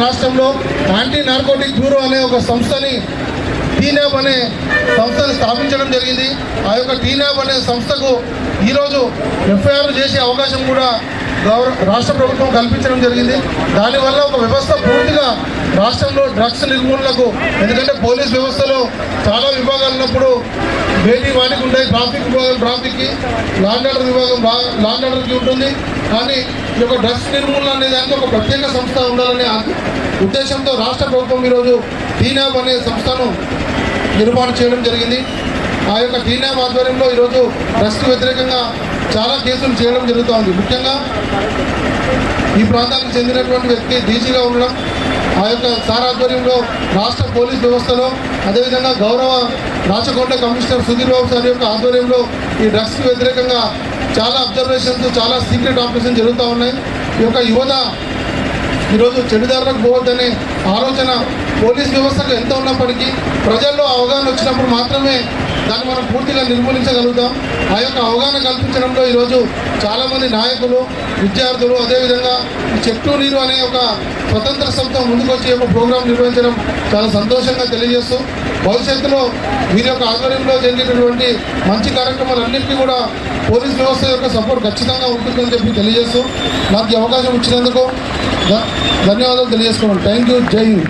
రాష్ట్రంలో anti narcotic bureau అనే ఒక సంస్థని టీనాబ్ అనే సంస్థను స్థాపించడం జరిగింది. ఆ యొక్క టీనాబ్ అనే సంస్థకు ఈరోజు ఎఫ్ఐఆర్ చేసే అవకాశం కూడా రాష్ట్ర ప్రభుత్వం కల్పించడం జరిగింది. దానివల్ల ఒక వ్యవస్థ పూర్తిగా రాష్ట్రంలో డ్రగ్స్ నిర్మూలనకు, ఎందుకంటే పోలీస్ వ్యవస్థలో చాలా విభాగాలు ఉన్నప్పుడు బేటీ వానికి ఉంటాయి, ట్రాఫిక్ విభాగం ట్రాఫిక్కి, లాండ్ ఆర్డర్ విభాగం లాండ్ ఆర్డర్కి ఉంటుంది. కానీ ఈ యొక్క డ్రగ్స్ నిర్మూలన అనే దానికి ఒక ప్రత్యేక సంస్థ ఉండాలనే ఉద్దేశంతో రాష్ట్ర ప్రభుత్వం ఈరోజు టీనాబ్ అనే సంస్థను నిర్మాణం చేయడం జరిగింది. ఆ యొక్క టీనాబ్ ఆధ్వర్యంలో ఈరోజు డ్రగ్స్కి వ్యతిరేకంగా చాలా కేసులు చేయడం జరుగుతూ ఉంది. ముఖ్యంగా ఈ ప్రాంతానికి చెందినటువంటి వ్యక్తి డీజీగా ఉండడం, ఆ యొక్క సార్ ఆధ్వర్యంలో రాష్ట్ర పోలీస్ వ్యవస్థలో, అదేవిధంగా గౌరవ రాచకొండ కమిషనర్ సుధీర్ బాబు సార్ యొక్క ఆధ్వర్యంలో ఈ డ్రగ్స్కి వ్యతిరేకంగా చాలా అబ్జర్వేషన్స్, చాలా సీక్రెట్ ఆపరేషన్ జరుగుతూ ఉన్నాయి. ఈ యొక్క యువత ఈరోజు చెడుదారులకు పోవద్దనే ఆలోచన పోలీస్ వ్యవస్థకు ఎంత ఉన్నప్పటికీ ప్రజల్లో అవగాహన వచ్చినప్పుడు మాత్రమే దాన్ని మనం పూర్తిగా నిర్మూలించగలుగుతాం. ఆ యొక్క అవగాహన కల్పించడంలో ఈరోజు చాలామంది నాయకులు, విద్యార్థులు, అదేవిధంగా ఈ చెట్టు నీరు అనే ఒక స్వతంత్ర సంస్థ ముందుకొచ్చి ఒక ప్రోగ్రాం నిర్వహించడం చాలా సంతోషంగా తెలియజేస్తూ, భవిష్యత్తులో వీరి యొక్క ఆధ్వర్యంలో జరిగేటటువంటి మంచి కార్యక్రమాలన్నింటినీ కూడా పోలీస్ వ్యవస్థ యొక్క సపోర్ట్ ఖచ్చితంగా ఉంటుందని చెప్పి తెలియజేస్తూ నాకు ఈ అవకాశం ఇచ్చినందుకు ధన్యవాదాలు తెలియజేసుకోండి. Thank you. జై హింద్.